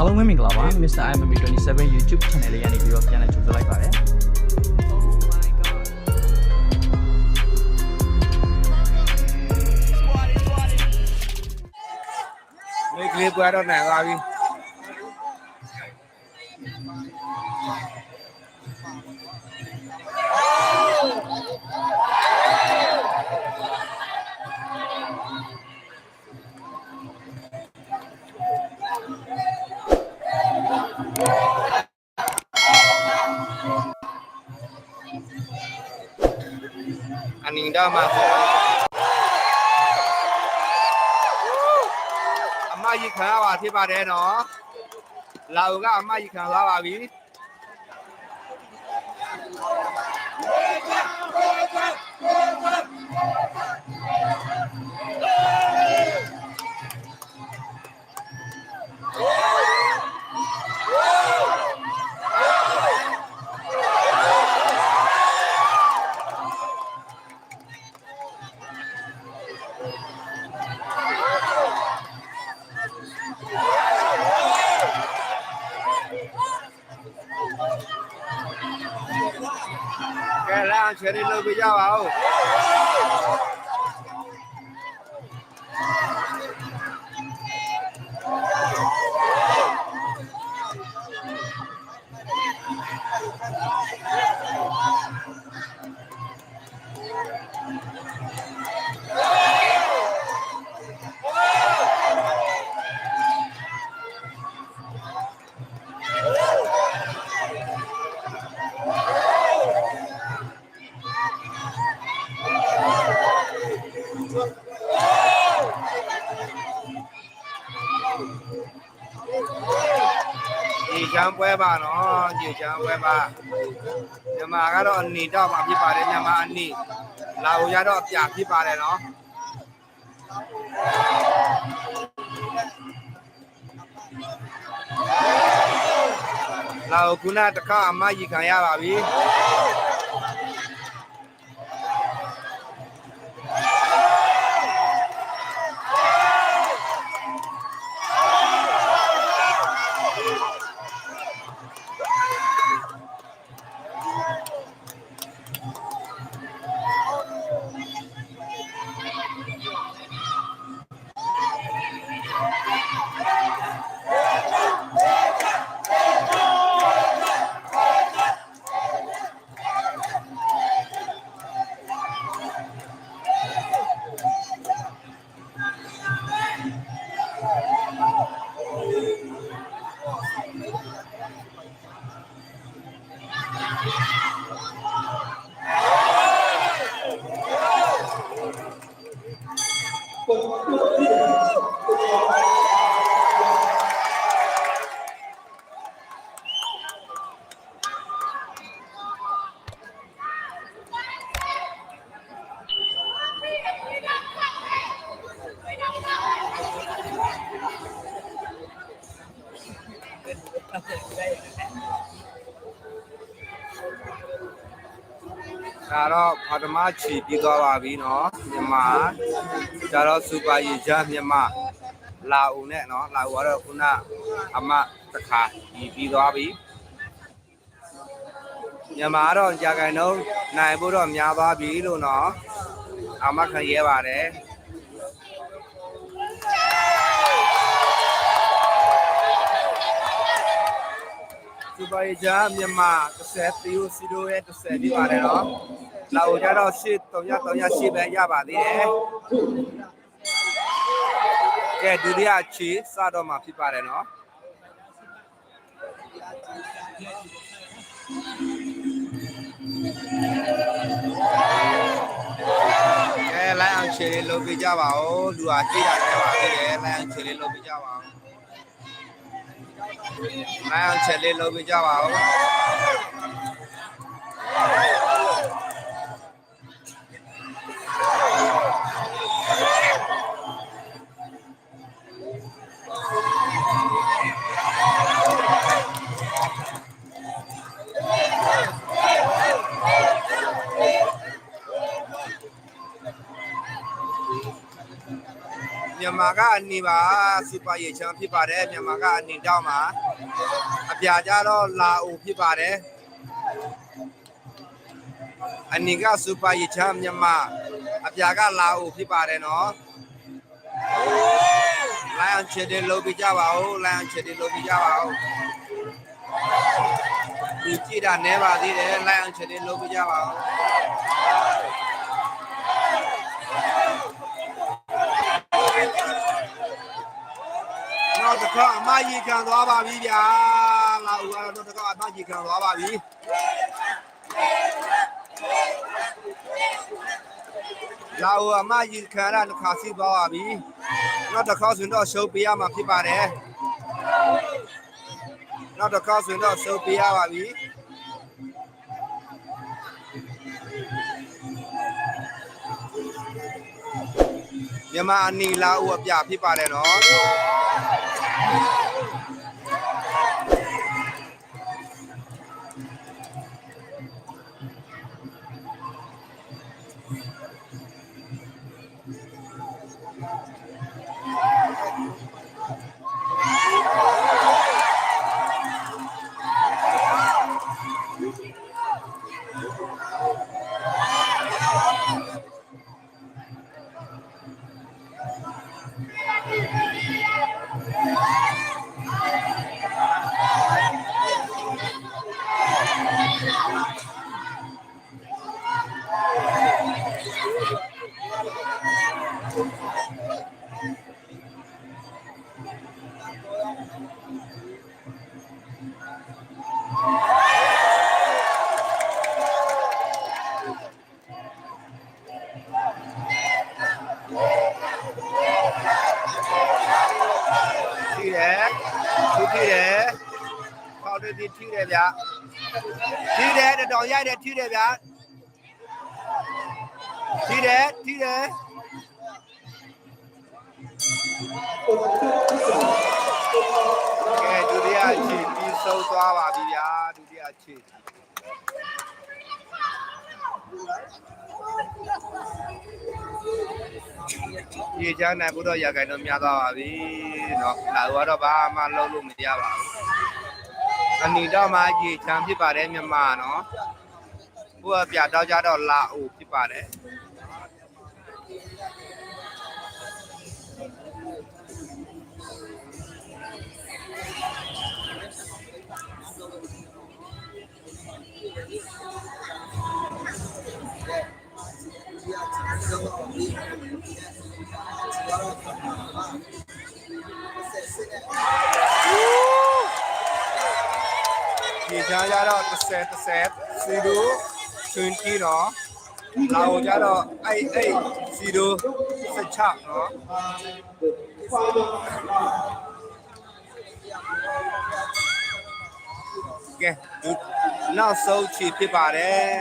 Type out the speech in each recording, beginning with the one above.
အားလုံးပဲမင်္ဂလာပါ Mr. IMME 27 YouTube channel လေးကနေပြီးတော့ပြန်လည်ကြိုဆိုလိုက်ပါတယ် mấy clip qua đó này ra đi anh nhìn đâu mà amma gì khá là thì bà đây nó lâu cái amma gì khá là bà biết cái là chơi đi lâu bây giờ vào gì chẳng quay bà nó gì chẳng quay bà nhưng mà cái đó anh nhìn đâu màพี่bà đấy nhưng mà anh nhìn lâu ra đó chảพี่bà đấy nó lâu cũng là tất cả amma gì cả ya bà biết đó phát má chỉ đi qua bà vì nó nhưng mà cho đó super gì chứ nhưng mà Lào nè nó Lào ở đâu cũng là amma tất cả đi qua vì nhưng mà đó giờ cái nó này bữa đó nhà bà vì luôn nó amma khai dễ bà đấy super gì nhưng mà sẽ tiêu siêu sẽ đi bà đấy đó lâu cho đó ship tôi nhá ship bé ra bà đi đấy cái đứa đi chỉ sao đó mà phi bà đấy nó cái lại ăn chơi lô bây giờ bảo đùa chỉ là cái bà đi lại ăn chơi lô bây giờ bảo lại ăn chơi lô bây giờ bảo nhưng မြန်မာကနေပါစူပါရေချမ်းဖြစ်ပါတယ်မြန်မာကနေတောက်မှာအပြာကြတော့လာအိုဖြစ်ပါတယ်အနီကစူပါရေချမ်းမြန်မာအပြာကလာအိုဖြစ်ပါတယ်နော်လိုင်းအောင်ချစ်တယ်လုပ်ပြကြပါဦးလိုင်းအောင်ချစ်တယ်လုပ်ပြကြပါဦးဒီကြည့်တာနဲပါသေးတယ်လိုင်းအောင်ချစ်တယ်လုပ်ပြကြပါဦးနောက်တစ်ခါအမကြီးခံသွားပါပြီဗျာလာဦးကတော့နောက်တစ်ခါအမကြီးခံသွားပါပြီလာဦးအမကြီးခံရတဲ့ခါစီသွားပါပြီနောက်တစ်ခါဆိုတော့ရှုပ်ပေးရမှာဖြစ်ပါတယ်နောက်တစ်ခါဆိုတော့ရှုပ်ပေးရပါပြီမြန်မာအနီလာဦးအပြဖြစ်ပါတယ်နော်ထိတယ်ဗျာထိတယ်တော်ရိုက်တယ်ထိတယ်ဗျာထိတယ်ကဲဒုတိယအချီပြီးဆုံးသွားပါပြီဗျာဒုတိယအချီရေချမ်းနိုင်ဖို့တော့ရခိုင်တော့များသွားပါပြီเนาะလာတော့ဘာမှလုပ်လို့မရပါဘူးအနီတော့မှရေချမ်းဖြစ်ပါတယ်မြန်မာเนาะဘုရားပြတော့ကြတော့လာအိုဖြစ်ပါတယ်ဒီကြားကြတော့30စီဒူ20เนาะလာကြတော့8စီဒူ16เนาะကဲနောက်ဆုံးချီဖြစ်ပါတယ်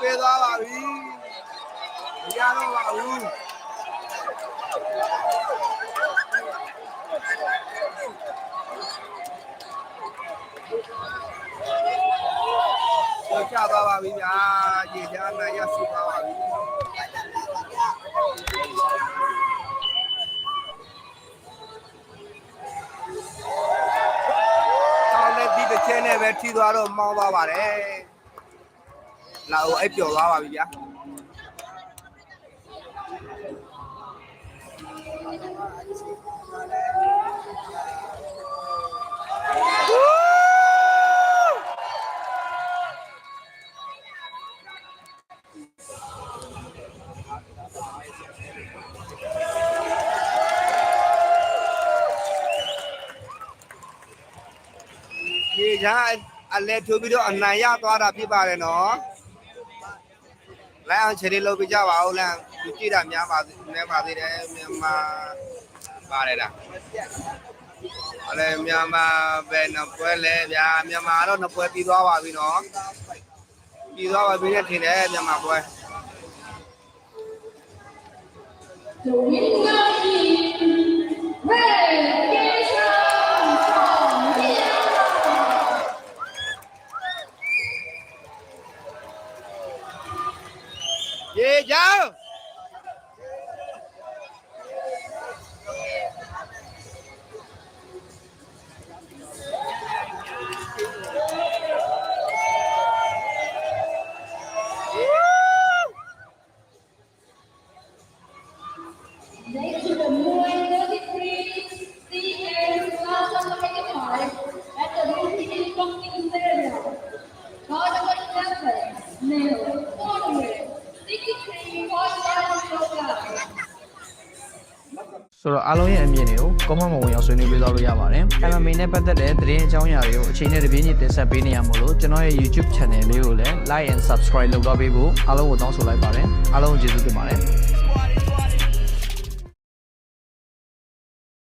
ပေးသွားပါပြီမရတော့ပါဘူးတော့ချသွားပါပြီဗျာရေချမ်းနိုင်ရရှိသွားပါပြီတောင်းတဲ့ဒီတစ်ချက်နဲ့ပဲထိသွားတော့မောင်းသွားပါတယ်လာဦးအဲ့ပျော်သွားပါပြီဗျာဒီက အလဲထိုးပြီးတော့အနိုင်ရသွားတာဖြစ်ပါတယ်နော်လိုက်အောင်ခြေလေးလုပ်ပြကြပါဦးလမ်းဒီကြည့်တာများပါနေပါသေးတယ်မြန်မာပါတယ်လားအလဲမြန်မာပဲနှစ်ပွဲလဲဗျာမြန်မာတော့နှစ်ပွဲပြီးသွားပါပြီနော်ပြီးသွားပါပြီနဲ့ထင်တယ်မြန်မာပွဲ ရေချောင်းNext to the Moy 33 CA2025 at the Routine Pumpkin area. Carnival Temple, male, tournament, 63.5 kilogram. ဆိုတော့အားလုံးရဲ့အမြင်တွေကို comment မှာဝင်ရောက်ဆွေးနွေးပေးသွားလို့ရပါတယ်။ MMA နဲ့ပတ်သက်တဲ့သတင်းအကြောင်းအရာတွေကိုအချိန်နဲ့တပြေးညီတင်ဆက်ပေးနေရမို့လို့ကျွန်တော်ရဲ့ YouTube channel လေးကိုလည်း like and subscribe လုပ်တော့ပေးဖို့အားလုံးကိုတောင်းဆိုလိုက်ပါတယ်။အားလုံးကိုကျေးဇူးတင်ပါတယ်။